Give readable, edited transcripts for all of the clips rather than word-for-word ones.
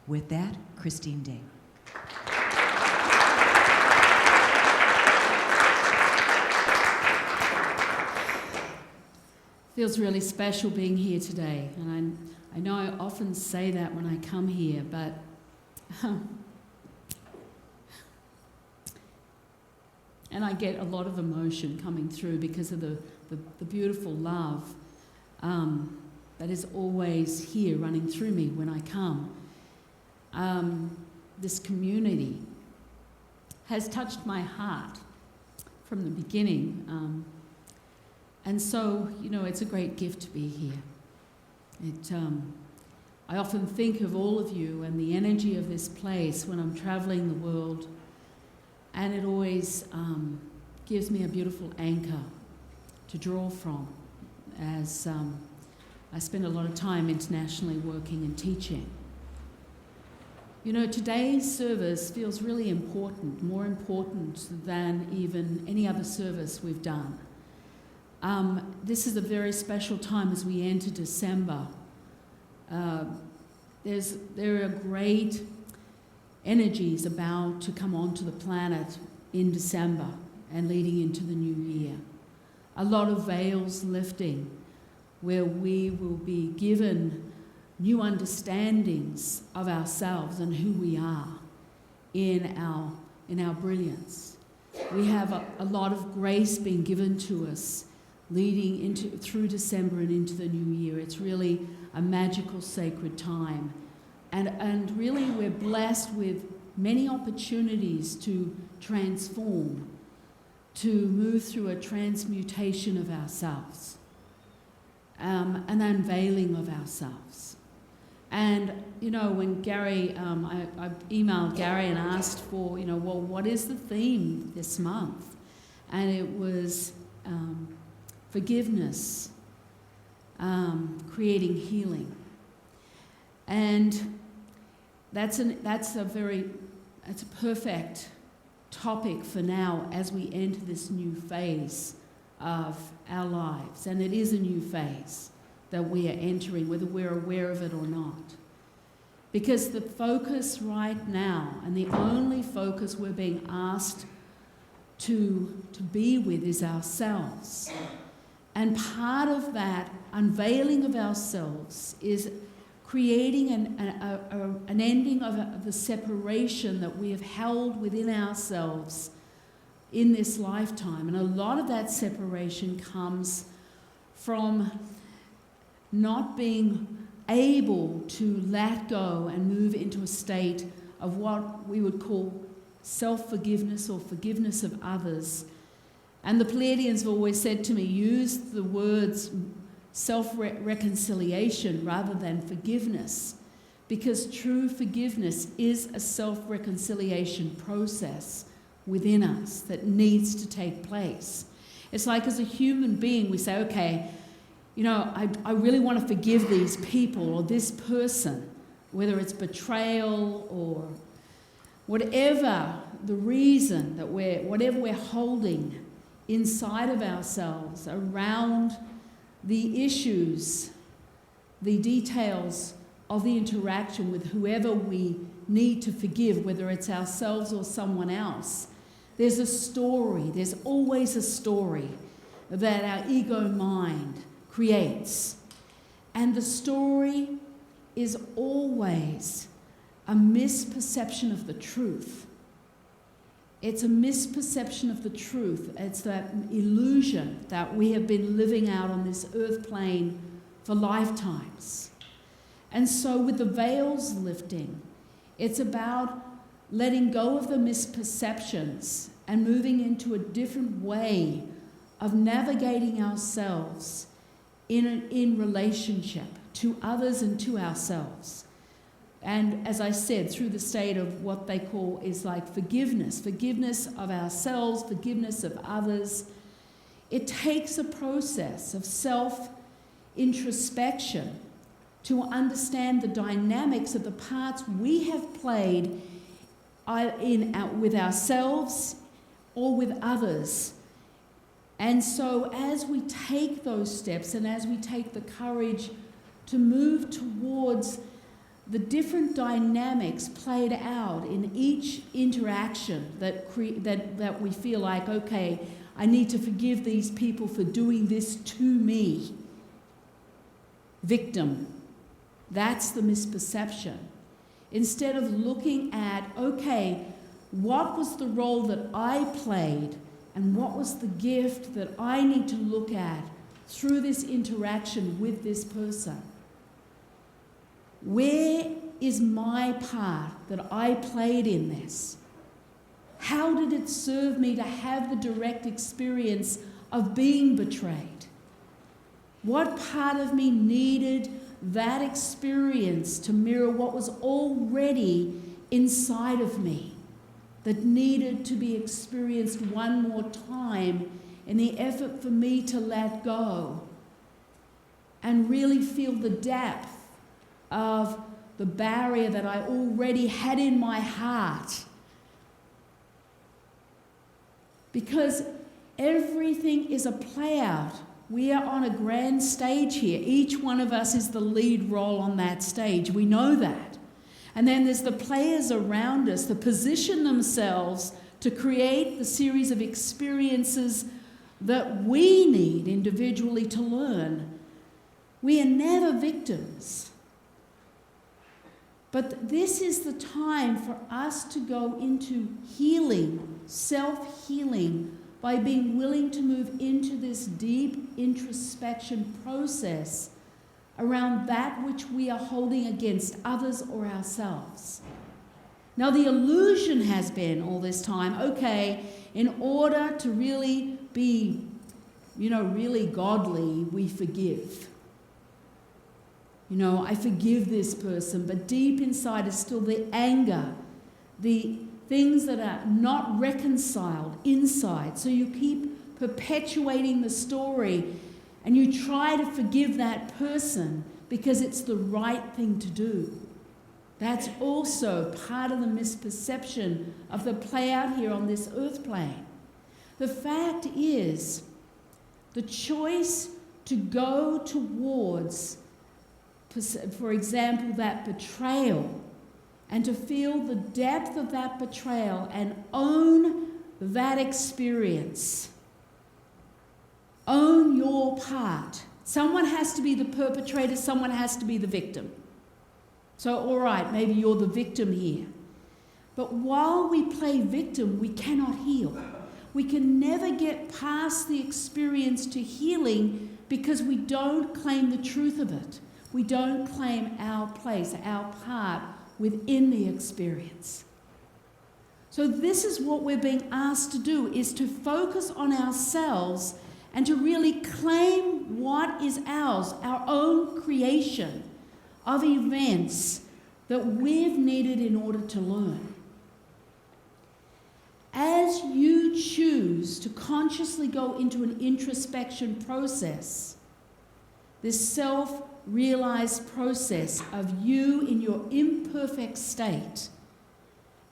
With that, Christine Day. Feels really special being here today, and I know I often say that when I come here, but and I get a lot of emotion coming through because of the beautiful love that is always here running through me when I come. This community has touched my heart from the beginning. And so, it's a great gift to be here. I often think of all of you and the energy of this place when I'm traveling the world, and it always gives me a beautiful anchor to draw from as I spend a lot of time internationally working and teaching. Today's service feels really important, more important than even any other service we've done. This is a very special time as we enter December. There are great energies about to come onto the planet in December and leading into the new year. A lot of veils lifting, where we will be given new understandings of ourselves and who we are in our brilliance. We have a lot of grace being given to us leading through December and into the new year. It's really a magical, sacred time. And really we're blessed with many opportunities to transform, to move through a transmutation of ourselves, an unveiling of ourselves. And, when Gary, I emailed Gary and asked for, what is the theme this month? And it was forgiveness, creating healing. And that's a perfect topic for now as we enter this new phase of our lives. And it is a new phase that we are entering, whether we're aware of it or not. Because the focus right now, and the only focus we're being asked to be with, is ourselves. And part of that unveiling of ourselves is creating an ending of the separation that we have held within ourselves in this lifetime. And a lot of that separation comes from not being able to let go and move into a state of what we would call self-forgiveness or forgiveness of others. And the Pleiadians have always said to me, use the words self-reconciliation rather than forgiveness, because true forgiveness is a self-reconciliation process within us that needs to take place. It's like as a human being, we say, okay, I really want to forgive these people or this person, whether it's betrayal or whatever the reason that whatever we're holding inside of ourselves around the issues, the details of the interaction with whoever we need to forgive, whether it's ourselves or someone else. There's a story, there's always a story that our ego mind creates. And the story is always a misperception of the truth. It's a misperception of the truth. It's that illusion that we have been living out on this earth plane for lifetimes. And so with the veils lifting, it's about letting go of the misperceptions and moving into a different way of navigating ourselves in relationship to others and to ourselves. And as I said, through the state of what they call is like forgiveness of ourselves, forgiveness of others. It takes a process of self-introspection to understand the dynamics of the parts we have played with ourselves or with others. And so as we take those steps and as we take the courage to move towards the different dynamics played out in each interaction that we feel like, okay, I need to forgive these people for doing this to me. Victim. That's the misperception. Instead of looking at, okay, what was the role that I played and what was the gift that I need to look at through this interaction with this person? Where is my part that I played in this? How did it serve me to have the direct experience of being betrayed? What part of me needed that experience to mirror what was already inside of me that needed to be experienced one more time in the effort for me to let go and really feel the depth of the barrier that I already had in my heart? Because everything is a play out. We are on a grand stage here. Each one of us is the lead role on that stage. We know that. And then there's the players around us that position themselves to create the series of experiences that we need individually to learn. We are never victims. But this is the time for us to go into healing, self-healing, by being willing to move into this deep introspection process around that which we are holding against others or ourselves. Now, the illusion has been all this time, okay, in order to really be, really godly, we forgive. I forgive this person, but deep inside is still the anger, the things that are not reconciled inside. So you keep perpetuating the story and you try to forgive that person because it's the right thing to do. That's also part of the misperception of the play out here on this earth plane. The fact is, the choice to go towards, for example, that betrayal, and to feel the depth of that betrayal and own that experience. Own your part. Someone has to be the perpetrator, someone has to be the victim. So, all right, maybe you're the victim here. But while we play victim, we cannot heal. We can never get past the experience to healing because we don't claim the truth of it. We don't claim our place, our part within the experience. So this is what we're being asked to do, is to focus on ourselves and to really claim what is ours, our own creation of events that we've needed in order to learn. As you choose to consciously go into an introspection process, this self-realized process of you in your imperfect state,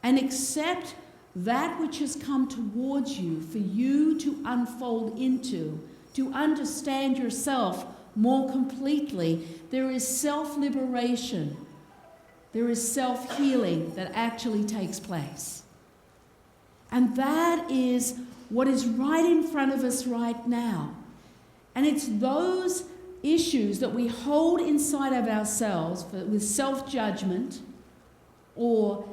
and accept that which has come towards you for you to unfold into, to understand yourself more completely, there is self-liberation, there is self-healing that actually takes place. And that is what is right in front of us right now. And it's those issues that we hold inside of ourselves with self-judgment or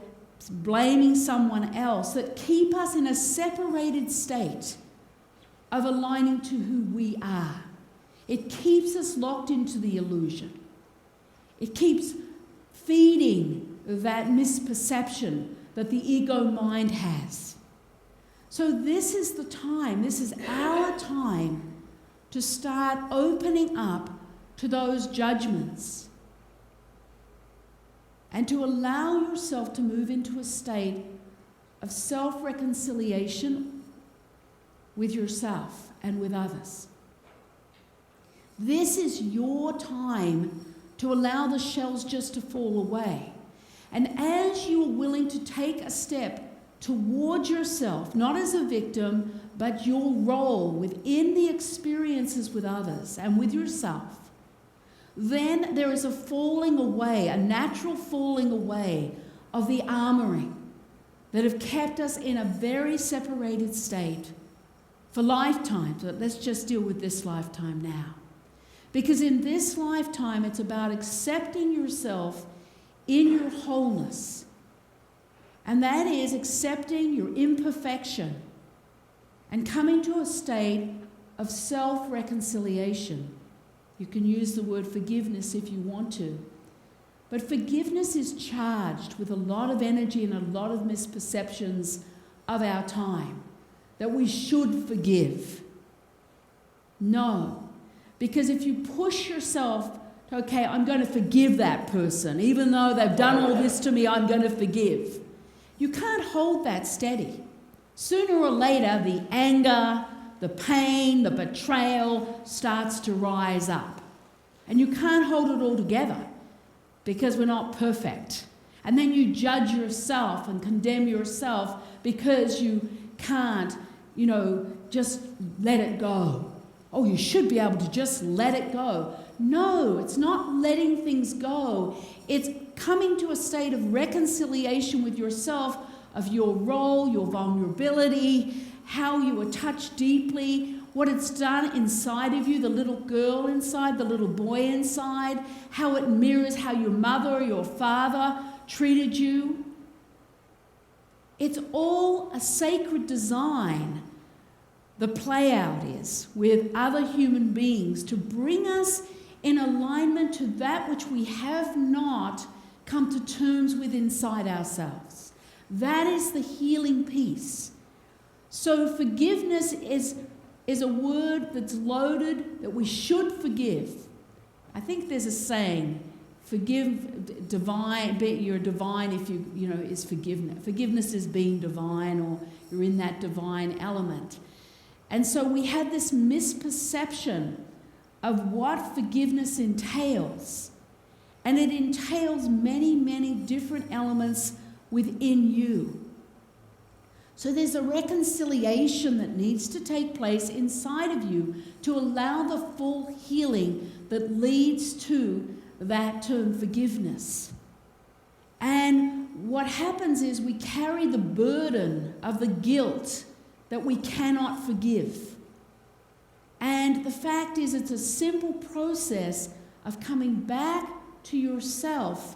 blaming someone else that keep us in a separated state of aligning to who we are. It keeps us locked into the illusion. It keeps feeding that misperception that the ego mind has. So this is the time, this is our time to start opening up to those judgments and to allow yourself to move into a state of self-reconciliation with yourself and with others. This is your time to allow the shells just to fall away. And as you are willing to take a step toward yourself, not as a victim, but your role within the experiences with others and with yourself, then there is a falling away, a natural falling away of the armouring that have kept us in a very separated state for lifetimes. But let's just deal with this lifetime now. Because in this lifetime, it's about accepting yourself in your wholeness. And that is accepting your imperfection and coming to a state of self-reconciliation. You can use the word forgiveness if you want to. But forgiveness is charged with a lot of energy and a lot of misperceptions of our time, that we should forgive. No, because if you push yourself to, okay, I'm going to forgive that person, even though they've done all this to me, I'm going to forgive. You can't hold that steady. Sooner or later, the anger, the pain, the betrayal starts to rise up. And you can't hold it all together because we're not perfect. And then you judge yourself and condemn yourself because you can't, just let it go. Oh, you should be able to just let it go. No, it's not letting things go. It's coming to a state of reconciliation with yourself, of your role, your vulnerability, how you were touched deeply, what it's done inside of you, the little girl inside, the little boy inside, how it mirrors how your mother or your father treated you. It's all a sacred design, the play out is, with other human beings to bring us in alignment to that which we have not come to terms with inside ourselves. That is the healing piece. So forgiveness is a word that's loaded, that we should forgive. I think there's a saying, forgive divine, you're divine if is forgiveness. Forgiveness is being divine, or you're in that divine element. And so we have this misperception of what forgiveness entails. And it entails many, many different elements within you. So there's a reconciliation that needs to take place inside of you to allow the full healing that leads to that term forgiveness. And what happens is we carry the burden of the guilt that we cannot forgive. And the fact is, it's a simple process of coming back to yourself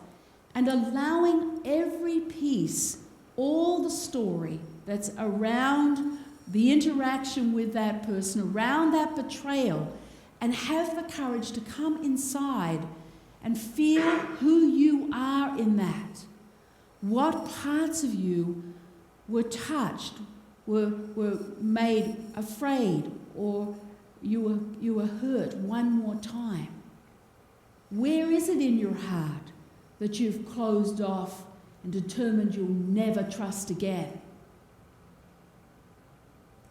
and allowing every piece, all the story that's around the interaction with that person, around that betrayal, and have the courage to come inside and feel who you are in that. What parts of you were touched, were made afraid, or you were hurt one more time? Where is it in your heart that you've closed off and determined you'll never trust again?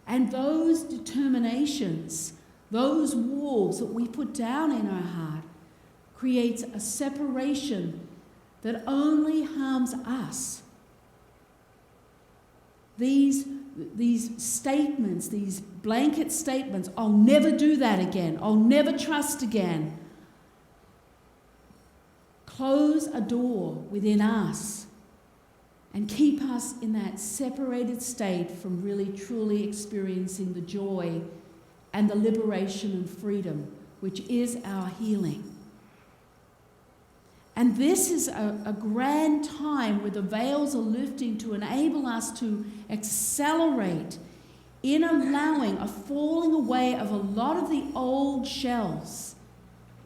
And those determinations, those walls that we put down in our heart, creates a separation that only harms us. These statements, these blanket statements, I'll never do that again, I'll never trust again, close a door within us and keep us in that separated state from really truly experiencing the joy and the liberation and freedom, which is our healing. And this is a grand time where the veils are lifting to enable us to accelerate in allowing a falling away of a lot of the old shells,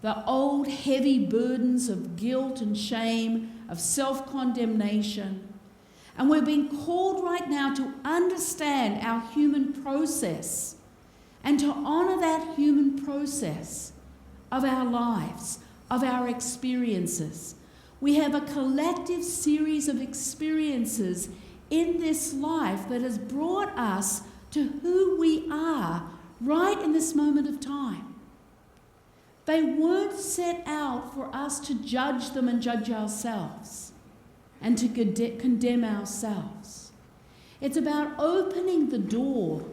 the old heavy burdens of guilt and shame, of self-condemnation. And we're being called right now to understand our human process and to honour that human process of our lives, of our experiences. We have a collective series of experiences in this life that has brought us to who we are right in this moment of time. They weren't set out for us to judge them and judge ourselves and to condemn ourselves. It's about opening the door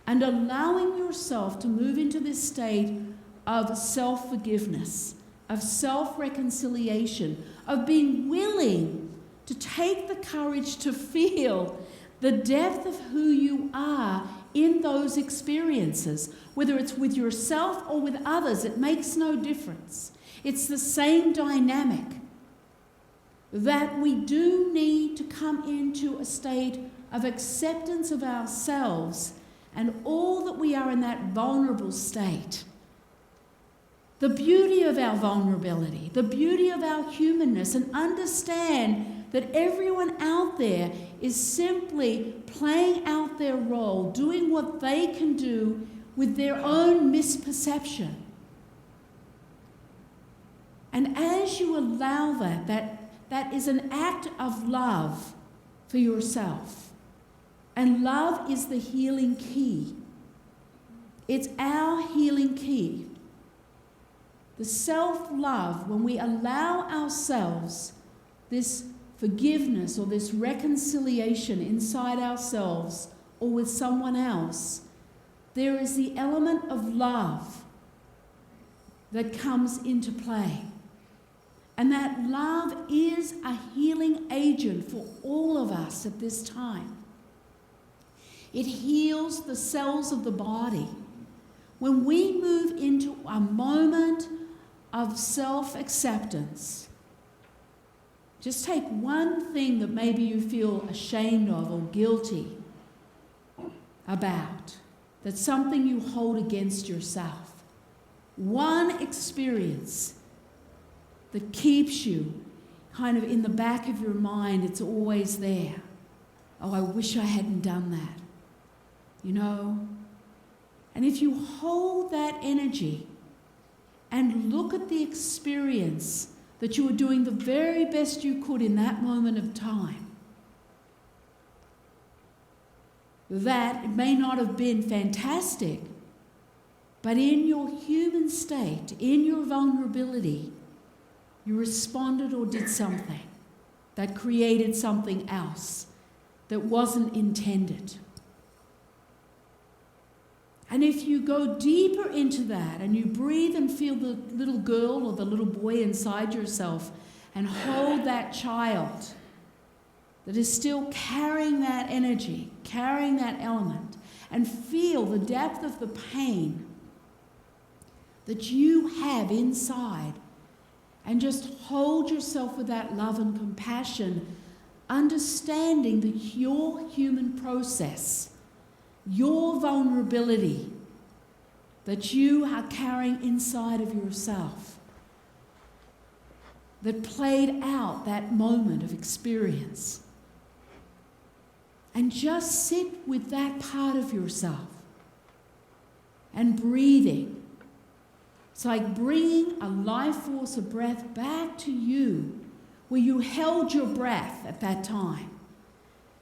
and allowing yourself to move into this state of self-forgiveness, of self-reconciliation, of being willing to take the courage to feel the depth of who you are in those experiences, whether it's with yourself or with others, it makes no difference. It's the same dynamic, that we do need to come into a state of acceptance of ourselves and all that we are in that vulnerable state. The beauty of our vulnerability, the beauty of our humanness, and understand that everyone out there is simply playing out their role, doing what they can do with their own misperception. And as you allow that is an act of love for yourself. And love is the healing key. It's our healing key. The self-love, when we allow ourselves this forgiveness or this reconciliation inside ourselves or with someone else, there is the element of love that comes into play. And that love is a healing agent for all of us at this time. It heals the cells of the body. When we move into a moment of self-acceptance, just take one thing that maybe you feel ashamed of or guilty about, that's something you hold against yourself. One experience that keeps you kind of in the back of your mind, it's always there. Oh, I wish I hadn't done that. You know? And if you hold that energy and look at the experience that you were doing the very best you could in that moment of time, that it may not have been fantastic, but in your human state, in your vulnerability, you responded or did something that created something else that wasn't intended. And if you go deeper into that and you breathe and feel the little girl or the little boy inside yourself and hold that child that is still carrying that energy, carrying that element, and feel the depth of the pain that you have inside, and just hold yourself with that love and compassion, understanding that your human process, your vulnerability that you are carrying inside of yourself, that played out that moment of experience. And just sit with that part of yourself and breathing. It's like bringing a life force of breath back to you, where you held your breath at that time.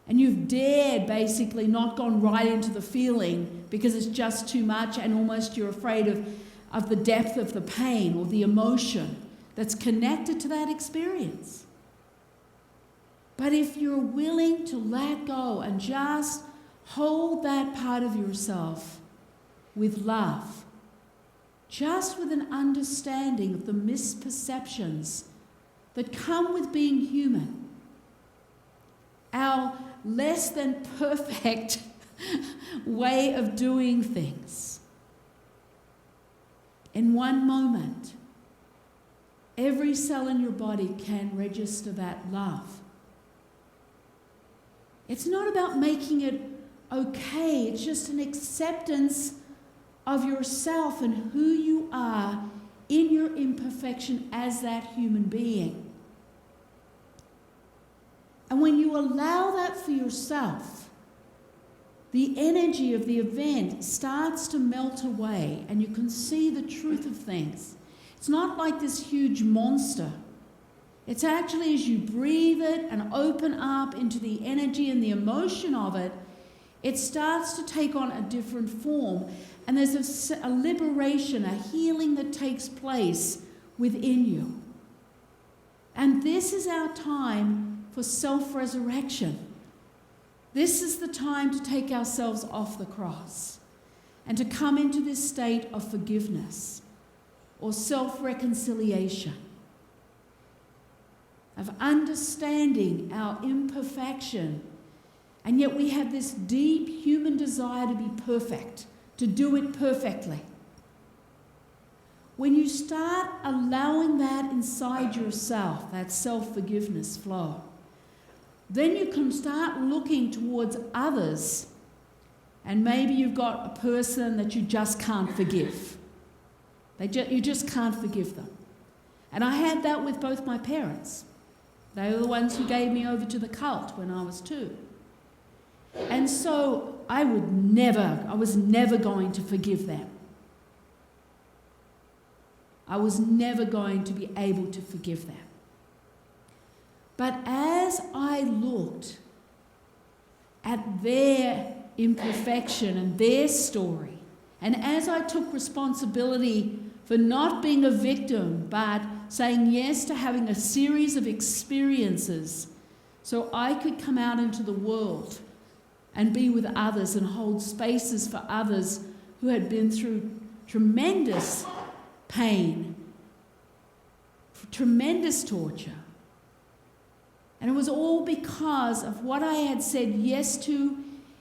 And you've dared basically not gone right into the feeling because it's just too much, and almost you're afraid of the depth of the pain or the emotion that's connected to that experience. But if you're willing to let go and just hold that part of yourself with love, just with an understanding of the misperceptions that come with being human, our less than perfect way of doing things. In one moment, every cell in your body can register that love. It's not about making it okay, it's just an acceptance of yourself and who you are in your imperfection as that human being. And when you allow that for yourself, the energy of the event starts to melt away and you can see the truth of things. It's not like this huge monster. It's actually as you breathe it and open up into the energy and the emotion of it, it starts to take on a different form. And there's a liberation, a healing that takes place within you. And this is our time for self-resurrection. This is the time to take ourselves off the cross and to come into this state of forgiveness. or self-reconciliation, of understanding our imperfection. And yet we have this deep human desire to be perfect, to do it perfectly. When you start allowing that inside yourself, that self-forgiveness flow, then you can start looking towards others, and maybe you've got a person that you just can't forgive. You just can't forgive them. And I had that with both my parents. They were the ones who gave me over to the cult when I was 2. And so I was never going to forgive them. I was never going to be able to forgive them. But as I looked at their imperfection and their story, and as I took responsibility for not being a victim, but saying yes to having a series of experiences so I could come out into the world and be with others and hold spaces for others who had been through tremendous pain, tremendous torture. And it was all because of what I had said yes to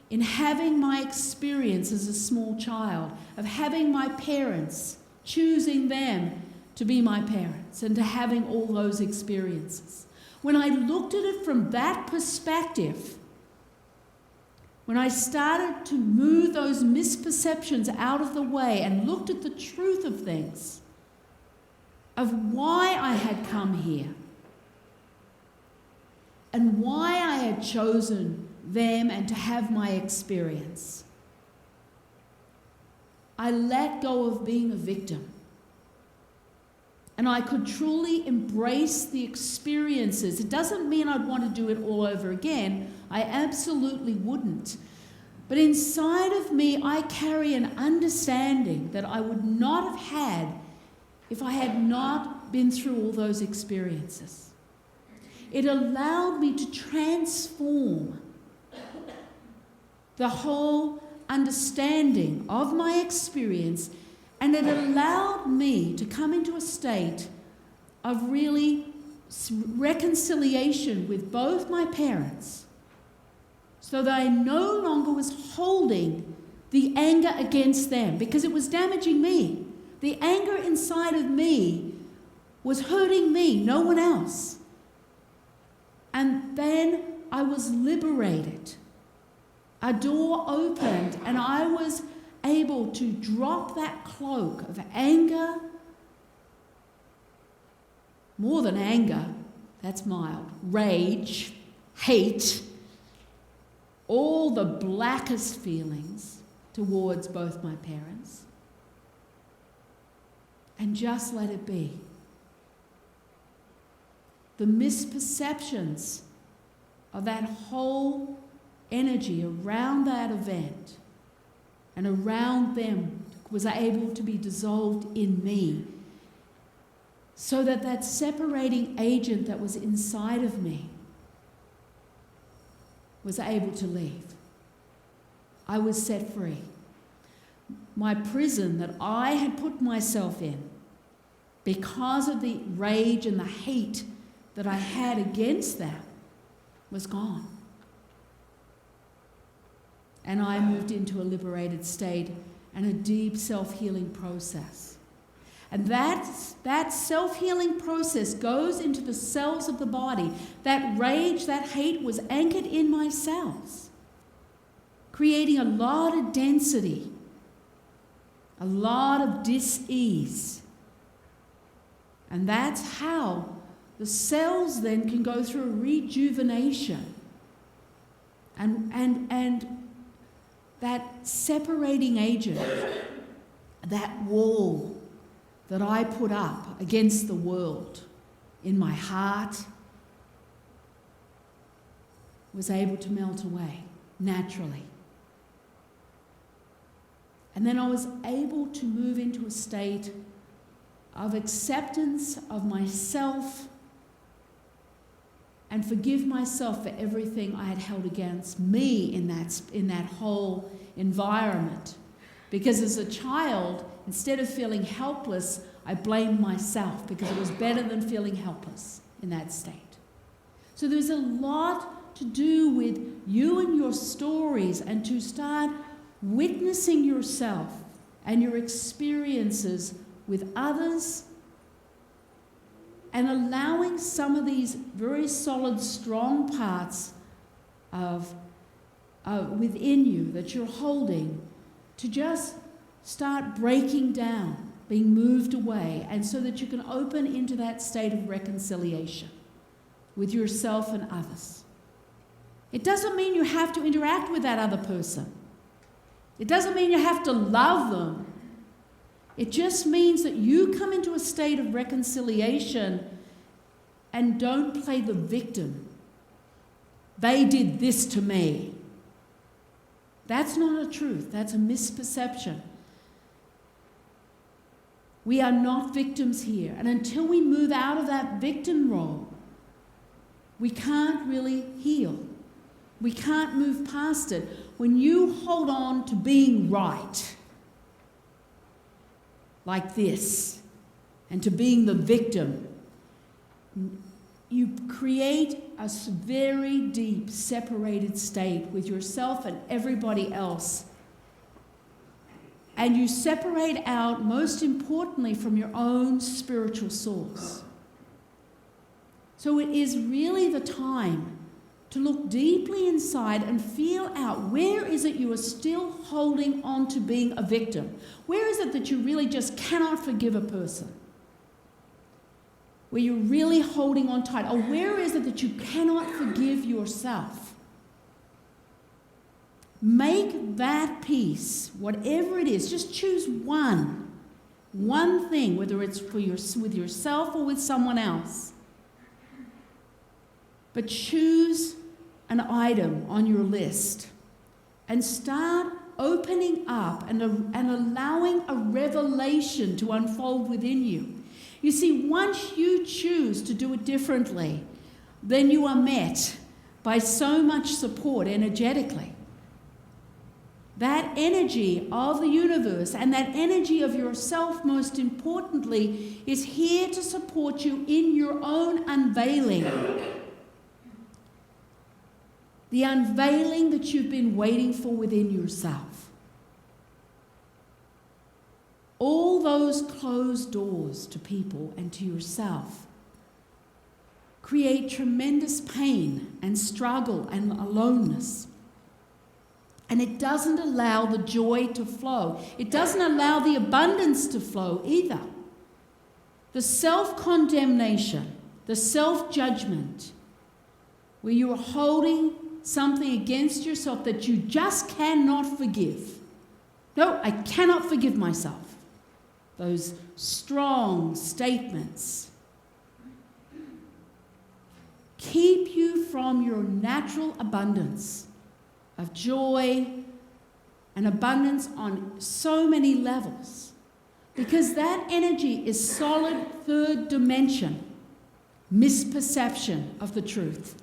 in having my experience as a small child, of having my parents, choosing them to be my parents, and to having all those experiences. When I looked at it from that perspective, when I started to move those misperceptions out of the way and looked at the truth of things, of why I had come here, and why I had chosen them and to have my experience, I let go of being a victim. And I could truly embrace the experiences. It doesn't mean I'd want to do it all over again. I absolutely wouldn't. But inside of me, I carry an understanding that I would not have had if I had not been through all those experiences. It allowed me to transform the whole understanding of my experience, and it allowed me to come into a state of really reconciliation with both my parents, so that I no longer was holding the anger against them because it was damaging me. The anger inside of me was hurting me, no one else. And then I was liberated. A door opened and I was able to drop that cloak of anger, more than anger, that's mild, rage, hate, all the blackest feelings towards both my parents, and just let it be. The misperceptions of that whole energy around that event and around them was able to be dissolved in me, so that that separating agent that was inside of me was able to leave. I was set free. My prison that I had put myself in because of the rage and the hate that I had against that was gone. And I moved into a liberated state and a deep self-healing process. And that self-healing process goes into the cells of the body. That rage, that hate was anchored in my cells, creating a lot of density, a lot of dis-ease. And that's how the cells then can go through a rejuvenation. And that separating agent, that wall that I put up against the world in my heart, was able to melt away naturally. And then I was able to move into a state of acceptance of myself and forgive myself for everything I had held against me in that whole environment. Because as a child, instead of feeling helpless, I blamed myself because it was better than feeling helpless in that state. So there's a lot to do with you and your stories, and to start witnessing yourself and your experiences with others, and allowing some of these very solid, strong parts of within you that you're holding to just start breaking down, being moved away, and so that you can open into that state of reconciliation with yourself and others. It doesn't mean you have to interact with that other person. It doesn't mean you have to love them. It just means that you come into a state of reconciliation and don't play the victim. They did this to me. That's not a truth. That's a misperception. We are not victims here. And until we move out of that victim role, we can't really heal. We can't move past it. When you hold on to being right, like this, and to being the victim, you create a very deep separated state with yourself and everybody else. And you separate out, most importantly, from your own spiritual source. So it is really the time to look deeply inside and feel out, where is it you are still holding on to being a victim? Where is it that you really just cannot forgive a person? Where you're really holding on tight? Or where is it that you cannot forgive yourself? Make that peace, whatever it is, just choose one thing, whether it's with yourself or with someone else. But choose an item on your list and start opening up and allowing a revelation to unfold within you. You see, once you choose to do it differently, then you are met by so much support energetically. That energy of the universe and that energy of yourself, most importantly, is here to support you in your own unveiling. The unveiling that you've been waiting for within yourself. All those closed doors to people and to yourself create tremendous pain and struggle and aloneness. And it doesn't allow the joy to flow. It doesn't allow the abundance to flow either. The self-condemnation, the self-judgment, where you are holding something against yourself that you just cannot forgive. No, I cannot forgive myself. Those strong statements keep you from your natural abundance of joy and abundance on so many levels, because that energy is solid third dimension misperception of the truth.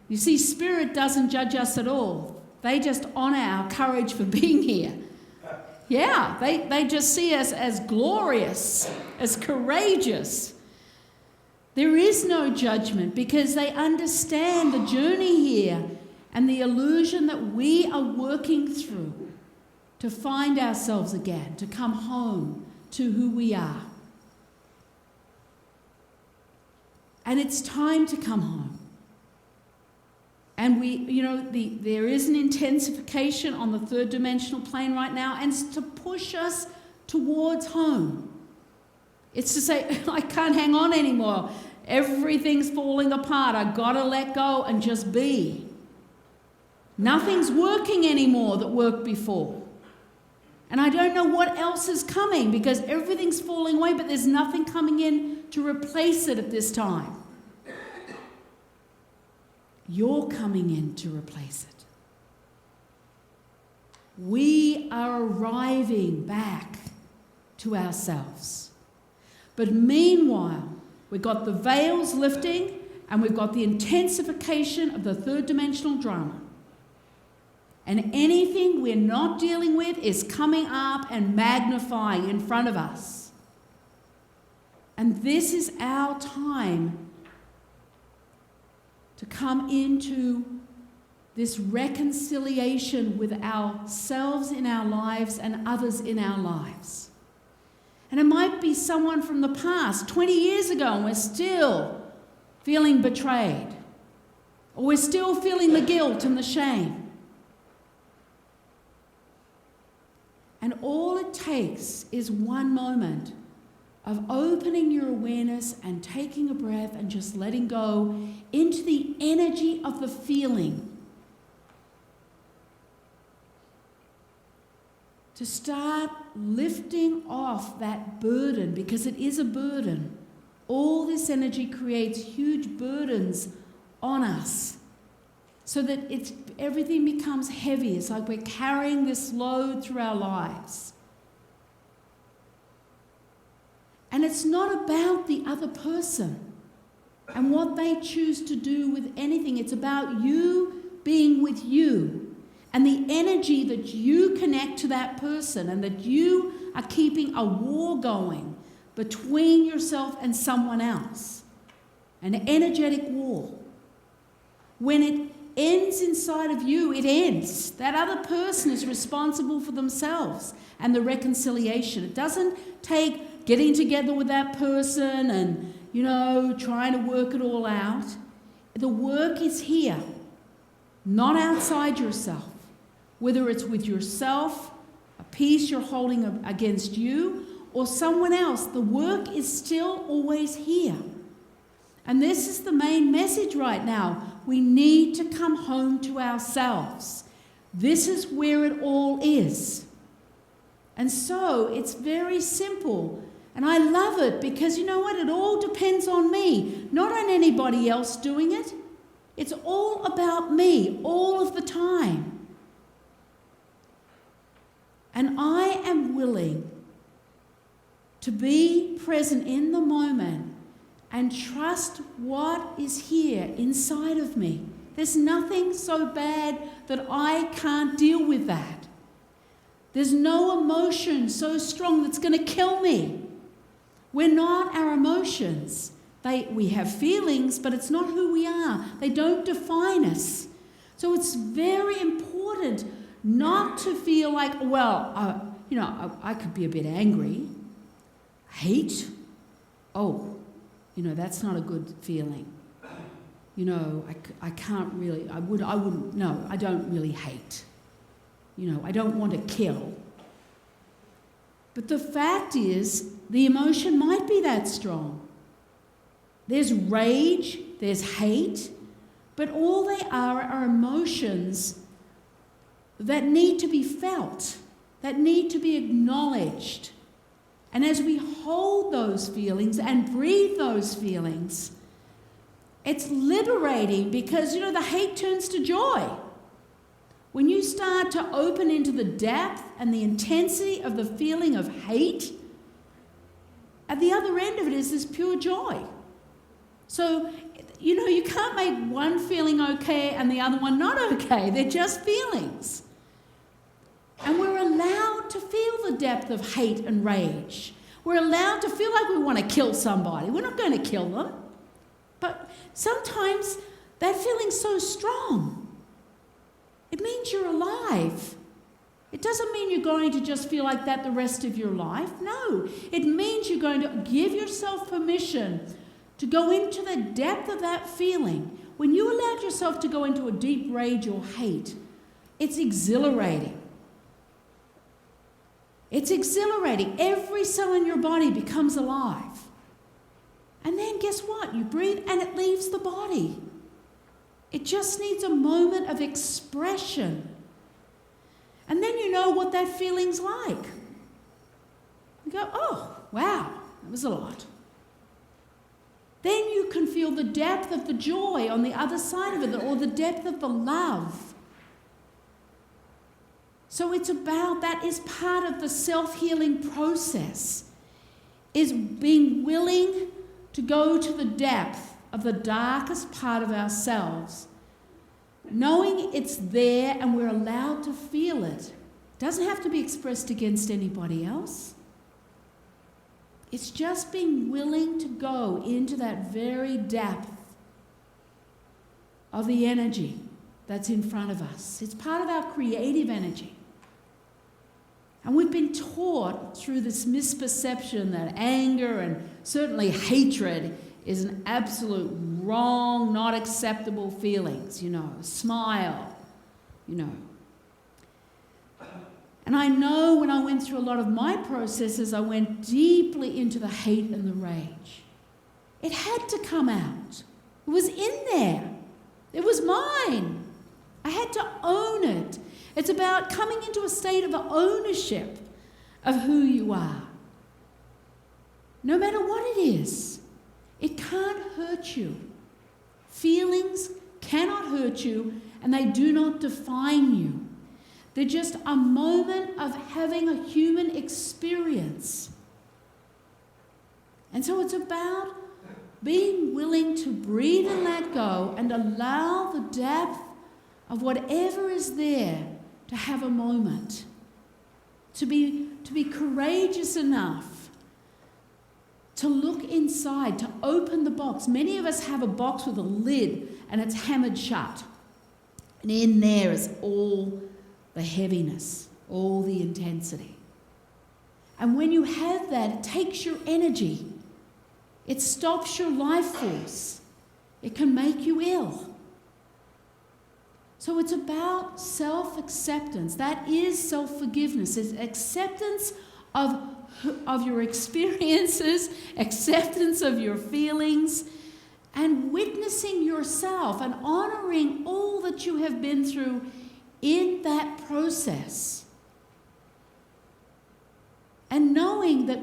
You see, Spirit doesn't judge us at all. They just honor our courage for being here. Yeah, they just see us as glorious, as courageous. There is no judgment because they understand the journey here and the illusion that we are working through to find ourselves again, to come home to who we are. And it's time to come home. And there is an intensification on the third dimensional plane right now, and it's to push us towards home. It's to say, I can't hang on anymore. Everything's falling apart. I've got to let go and just be. Nothing's working anymore that worked before. And I don't know what else is coming because everything's falling away, but there's nothing coming in to replace it at this time. You're coming in to replace it. We are arriving back to ourselves. But meanwhile, we've got the veils lifting and we've got the intensification of the third dimensional drama. And anything we're not dealing with is coming up and magnifying in front of us. And this is our time to come into this reconciliation with ourselves in our lives and others in our lives. And it might be someone from the past, 20 years ago, and we're still feeling betrayed. Or we're still feeling the guilt and the shame. And all it takes is one moment of opening your awareness and taking a breath and just letting go into the energy of the feeling. To start lifting off that burden, because it is a burden. All this energy creates huge burdens on us, so that everything becomes heavy. It's like we're carrying this load through our lives. And it's not about the other person and what they choose to do with anything. It's about you being with you and the energy that you connect to that person, and that you are keeping a war going between yourself and someone else. An energetic war. When it ends inside of you, it ends. That other person is responsible for themselves and the reconciliation. It doesn't take getting together with that person and, trying to work it all out. The work is here, not outside yourself. Whether it's with yourself, a piece you're holding against you, or someone else, the work is still always here. And this is the main message right now. We need to come home to ourselves. This is where it all is. And so it's very simple. And I love it because you know what? It all depends on me, not on anybody else doing it. It's all about me all of the time. And I am willing to be present in the moment and trust what is here inside of me. There's nothing so bad that I can't deal with that. There's no emotion so strong that's going to kill me. We're not our emotions. We have feelings, but it's not who we are. They don't define us. So it's very important not to feel like, I could be a bit angry. Hate? That's not a good feeling. I can't really, I don't really hate. I don't want to kill. But the fact is, the emotion might be that strong. There's rage, there's hate, but all they are emotions that need to be felt, that need to be acknowledged. And as we hold those feelings and breathe those feelings, it's liberating because, the hate turns to joy. When you start to open into the depth and the intensity of the feeling of hate, at the other end of it is this pure joy. So, you can't make one feeling okay and the other one not okay. They're just feelings. And we're allowed to feel the depth of hate and rage. We're allowed to feel like we want to kill somebody. We're not going to kill them. But sometimes that feeling's so strong. It means you're alive. It doesn't mean you're going to just feel like that the rest of your life. No, it means you're going to give yourself permission to go into the depth of that feeling. When you allowed yourself to go into a deep rage or hate, it's exhilarating. It's exhilarating. Every cell in your body becomes alive. And then guess what? You breathe and it leaves the body. It just needs a moment of expression. And then you know what that feeling's like. You go, oh, wow, that was a lot. Then you can feel the depth of the joy on the other side of it, or the depth of the love. So it's about, that is part of the self-healing process, is being willing to go to the depth of the darkest part of ourselves Knowing it's there and we're allowed to feel it doesn't have to be expressed against anybody else. It's just being willing to go into that very depth of the energy that's in front of us. It's part of our creative energy. And we've been taught through this misperception that anger and certainly hatred is an absolute wrong, not acceptable feelings, smile, And I know when I went through a lot of my processes, I went deeply into the hate and the rage. It had to come out. It was in there. It was mine. I had to own it. It's about coming into a state of ownership of who you are. No matter what it is, it can't hurt you. Feelings cannot hurt you, and they do not define you. They're just a moment of having a human experience. And so it's about being willing to breathe and let go and allow the depth of whatever is there to have a moment. To be courageous enough to look inside, to open the box. Many of us have a box with a lid and it's hammered shut. And in there is all the heaviness, all the intensity. And when you have that, it takes your energy. It stops your life force. It can make you ill. So it's about self-acceptance. That is self-forgiveness. It's acceptance of your experiences, acceptance of your feelings, and witnessing yourself and honoring all that you have been through in that process. And knowing that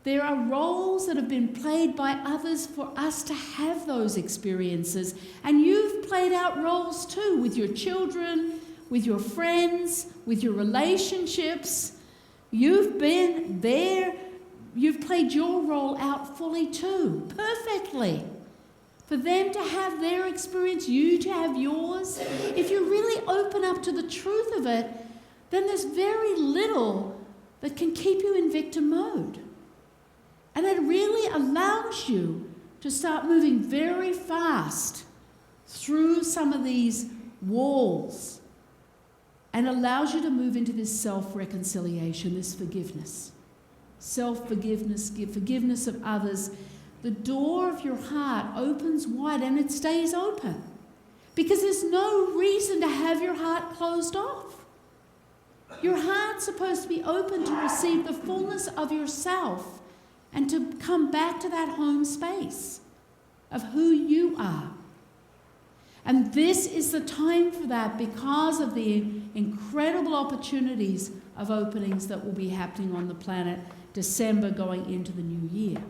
there are roles that have been played by others for us to have those experiences. And you've played out roles too, with your children, with your friends, with your relationships. You've been there. You've played your role out fully too, perfectly. For them to have their experience, you to have yours. If you really open up to the truth of it, then there's very little that can keep you in victim mode. And it really allows you to start moving very fast through some of these walls and allows you to move into this self-reconciliation, this forgiveness. Self-forgiveness, forgiveness of others. The door of your heart opens wide and it stays open because there's no reason to have your heart closed off. Your heart's supposed to be open to receive the fullness of yourself and to come back to that home space of who you are. And this is the time for that because of the incredible opportunities of openings that will be happening on the planet December going into the new year.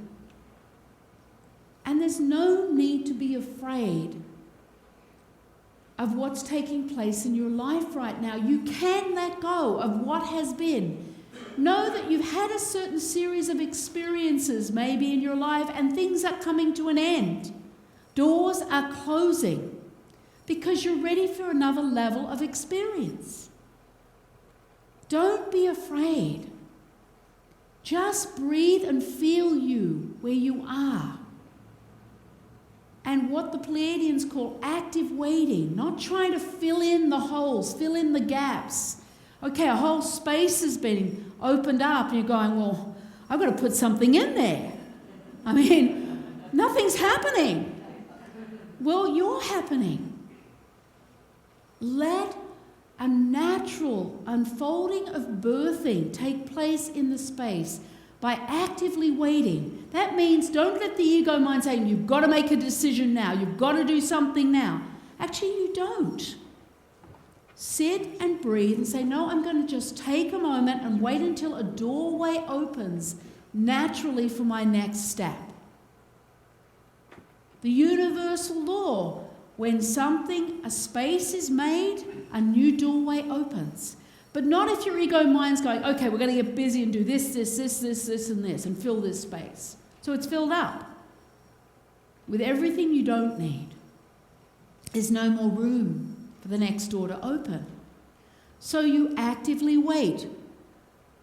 And there's no need to be afraid of what's taking place in your life right now. You can let go of what has been. Know that you've had a certain series of experiences maybe in your life and things are coming to an end. Doors are closing because you're ready for another level of experience. Don't be afraid. Just breathe and feel you where you are. And what the Pleiadians call active waiting, not trying to fill in the holes, fill in the gaps. Okay, a whole space has been opened up and you're going, well, I've got to put something in there. I mean, nothing's happening. Well, you're happening. Let a natural unfolding of birthing take place in the space by actively waiting. That means don't let the ego mind say, you've got to make a decision now, you've got to do something now. Actually, you don't. Sit and breathe and say, no, I'm going to just take a moment and wait until a doorway opens naturally for my next step. The universal law, when a space is made, a new doorway opens. But not if your ego mind's going, okay, we're going to get busy and do this, and this, and fill this space. So it's filled up with everything you don't need. There's no more room for the next door to open. So you actively wait.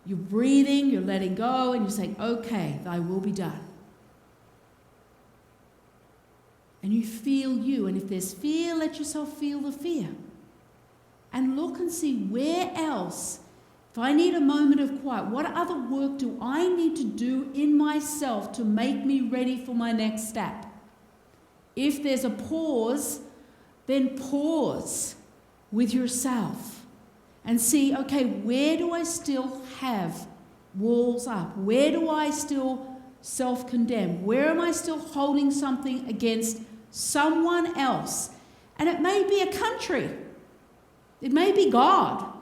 You're breathing, you're letting go, and you're saying, okay, thy will be done. And you feel you. And if there's fear, let yourself feel the fear. And look and see where else, if I need a moment of quiet, what other work do I need to do in myself to make me ready for my next step? If there's a pause, then pause with yourself and see, okay, where do I still have walls up? Where do I still self-condemn? Where am I still holding something against someone else? And it may be a country. It may be God.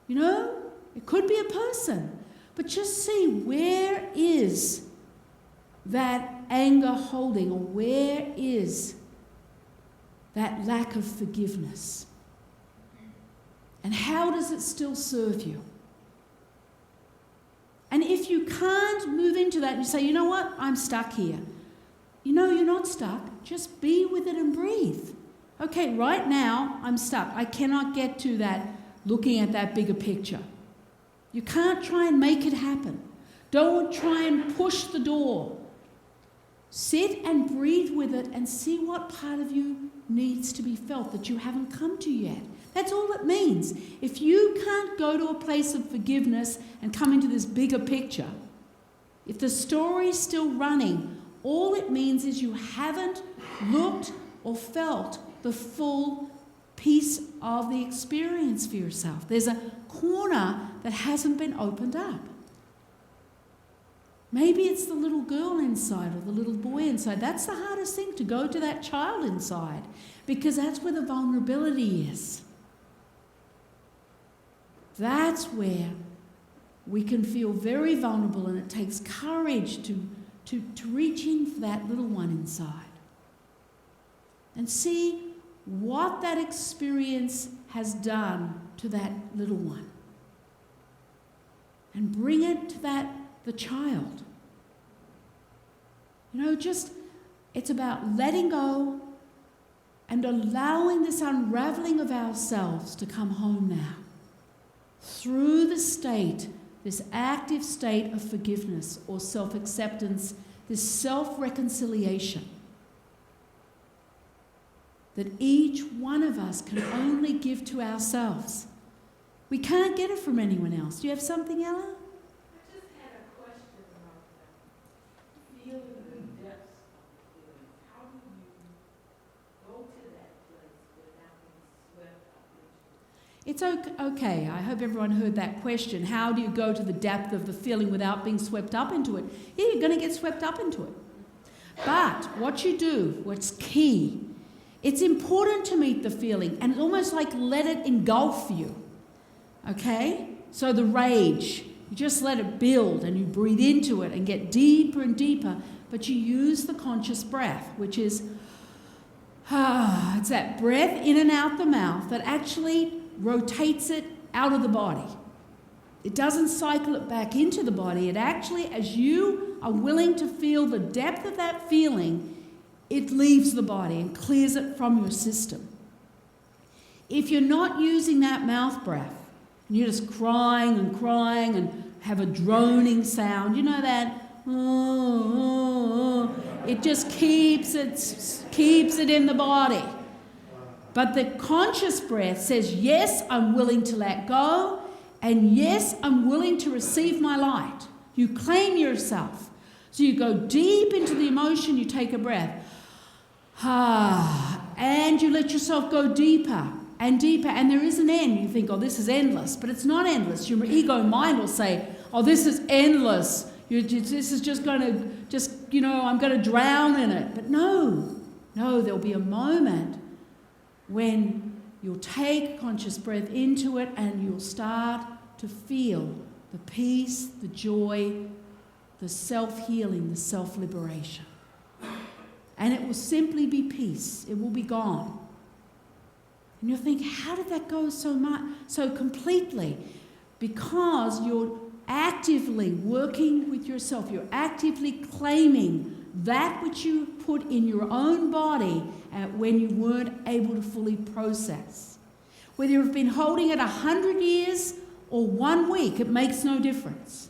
You know, it could be a person. But just see, where is that anger holding, or where is that lack of forgiveness? And how does it still serve you? And if you can't move into that and you say, you know what, I'm stuck here. You know you're not stuck. Just be with it and breathe. Okay, right now I'm stuck. I cannot get to that, looking at that bigger picture. You can't try and make it happen. Don't try and push the door. Sit and breathe with it and see what part of you needs to be felt that you haven't come to yet. That's all it means. If you can't go to a place of forgiveness and come into this bigger picture, if the story's still running, all it means is you haven't looked or felt the full piece of the experience for yourself. There's a corner that hasn't been opened up. Maybe it's the little girl inside or the little boy inside. That's the hardest thing, to go to that child inside, because that's where the vulnerability is. That's where we can feel very vulnerable, and it takes courage to reach in for that little one inside and see what that experience has done to that little one, and bring it to the child. You know, it's about letting go and allowing this unraveling of ourselves to come home now, through this active state of forgiveness or self-acceptance, this self-reconciliation that each one of us can only give to ourselves. We can't get it from anyone else. Do you have something, Ella? I just had a question about that. Feeling the depths of the feeling. How do you go to that place without being swept up into it? It's okay. I hope everyone heard that question. How do you go to the depth of the feeling without being swept up into it? Yeah, you're going to get swept up into it. But what you do, what's key, it's important to meet the feeling and almost like let it engulf you. Okay? So the rage, you just let it build and you breathe into it and get deeper and deeper, but you use the conscious breath, which is, it's that breath in and out the mouth that actually rotates it out of the body. It doesn't cycle it back into the body. It actually, as you are willing to feel the depth of that feeling, it leaves the body and clears it from your system. If you're not using that mouth breath, and you're just crying and have a droning sound, you know that, it just keeps it in the body. But the conscious breath says, yes, I'm willing to let go, and yes, I'm willing to receive my light. You claim yourself. So you go deep into the emotion, you take a breath. And you let yourself go deeper and deeper, and there is an end. You think, oh, this is endless, but it's not endless. Your ego mind will say, oh, this is endless. This is just going to, I'm going to drown in it. But no, there'll be a moment when you'll take conscious breath into it and you'll start to feel the peace, the joy, the self-healing, the self-liberation. And it will simply be peace. It will be gone. And you'll think, how did that go so completely? Because you're actively working with yourself. You're actively claiming that which you put in your own body when you weren't able to fully process. Whether you've been holding it 100 years or 1 week, it makes no difference.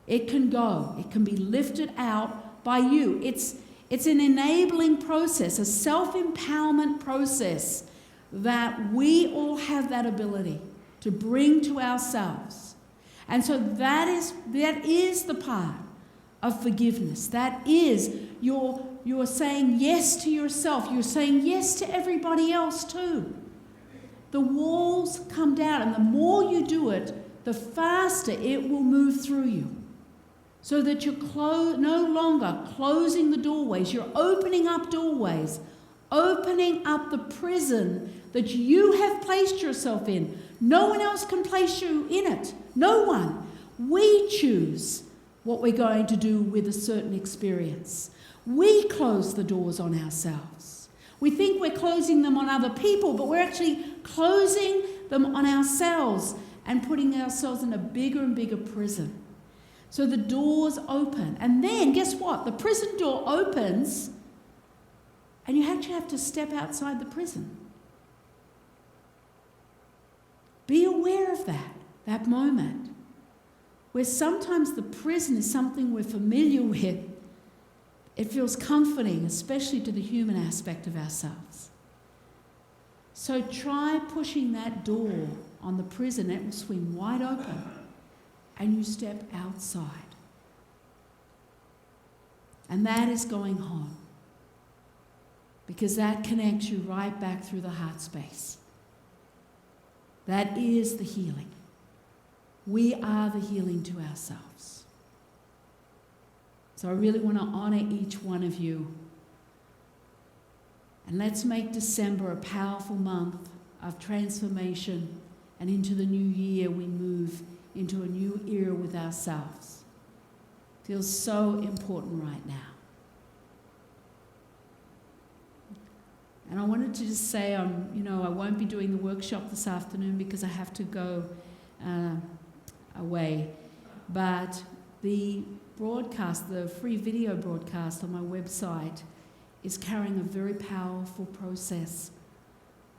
It can go. It can be lifted out by you. It's an enabling process, a self-empowerment process that we all have that ability to bring to ourselves. And so that is the part of forgiveness. That is you're saying yes to yourself. You're saying yes to everybody else too. The walls come down, and the more you do it, the faster it will move through you. So that you're no longer closing the doorways. You're opening up doorways, opening up the prison that you have placed yourself in. No one else can place you in it. No one. We choose what we're going to do with a certain experience. We close the doors on ourselves. We think we're closing them on other people, but we're actually closing them on ourselves and putting ourselves in a bigger and bigger prison. So the doors open. And then, guess what? The prison door opens, and you actually have to step outside the prison. Be aware of that moment, where sometimes the prison is something we're familiar with. It feels comforting, especially to the human aspect of ourselves. So try pushing that door on the prison. It will swing wide open, and you step outside. And that is going home, because that connects you right back through the heart space. That is the healing. We are the healing to ourselves. So I really want to honor each one of you. And let's make December a powerful month of transformation, and into the new year we move into a new era with ourselves. Feels so important right now. And I wanted to just say, I won't be doing the workshop this afternoon because I have to go away. But the broadcast, the free video broadcast on my website, is carrying a very powerful process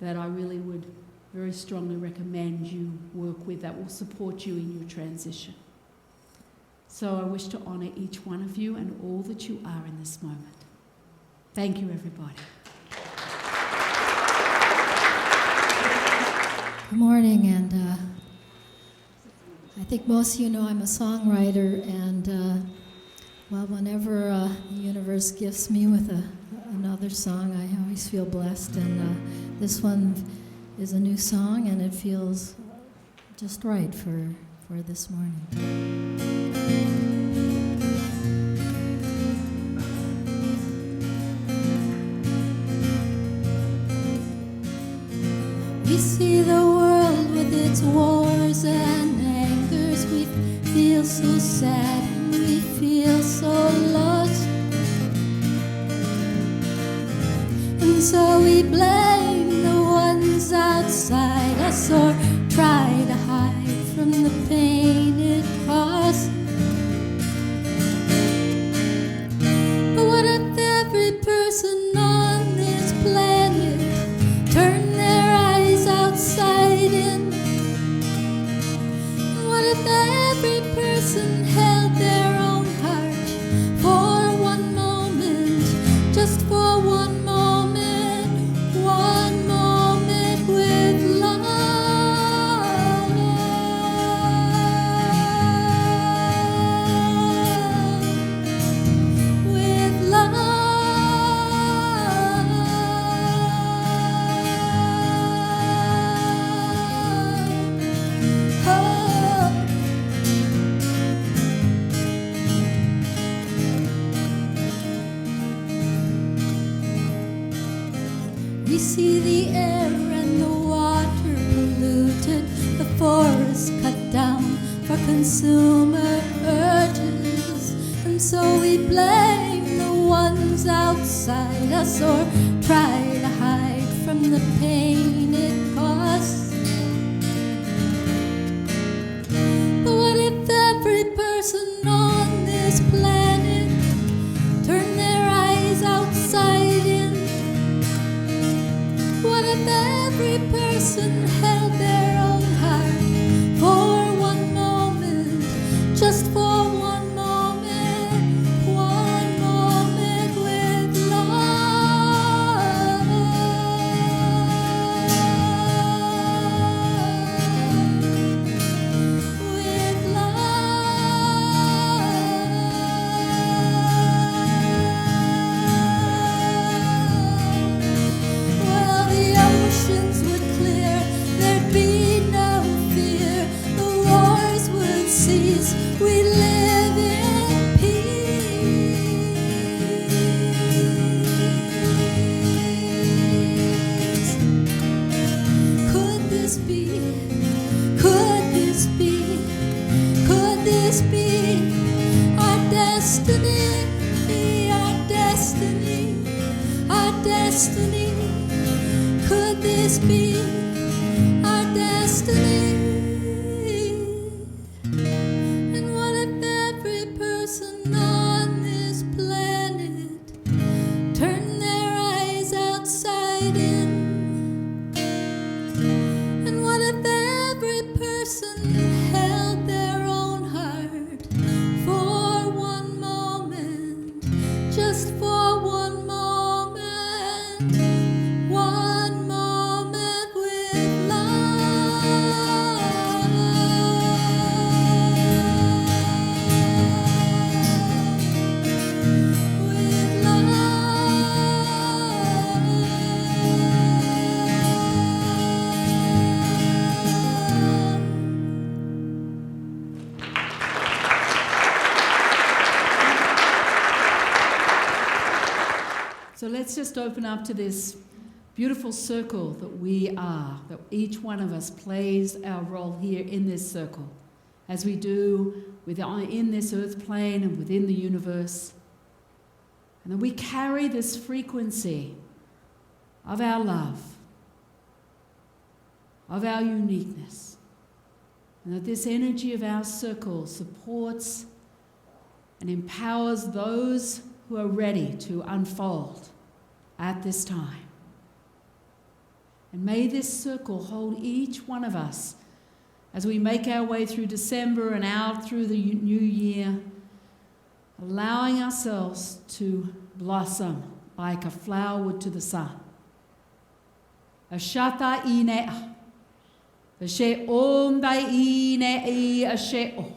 that I really would very strongly recommend you work with, that will support you in your transition. So I wish to honor each one of you and all that you are in this moment. Thank you, everybody. Good morning, and I think most of you know I'm a songwriter, and whenever the universe gifts me with another song, I always feel blessed, and this one is a new song, and it feels just right for this morning. We see the world with its wars and angers. We feel so sad and we feel so lost. And so we blame the ones outside us, or try to hide from the pain it caused. But what if every person on this planet turned their eyes outside in? What if every person held their own heart for one moment, just for one moment with love? With love. Oh. We see the air and the water polluted, the forests cut down for consumer urges, and so we blame the ones outside us, or try to hide from the pain it caused. But what if every person on this planet every person held their own heart for one moment, just for one moment with love, with Well, the oceans would clear, there'd be no fear, the wars would cease, we'd live in peace. Could this be? Could this be? Could this be our destiny? Our destiny? Our destiny? Could this be our destiny? And what if every person on this planet turned their eyes outside in? And what if every person held their own heart for one moment, just for one moment with love, with So let's just open up to this beautiful circle that we are, that each one of us plays our role here in this circle, as we do in this earth plane and within the universe. And that we carry this frequency of our love, of our uniqueness, and that this energy of our circle supports and empowers those who are ready to unfold at this time. And may this circle hold each one of us as we make our way through December and out through the new year, allowing ourselves to blossom like a flower would to the sun. Ashata ine, ashe om dai ine ashe o.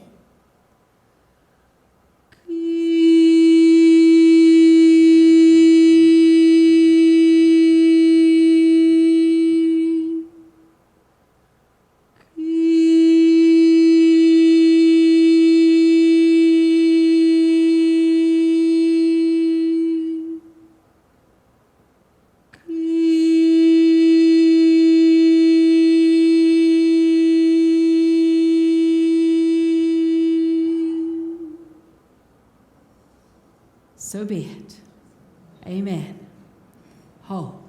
So be it. Amen. Ho.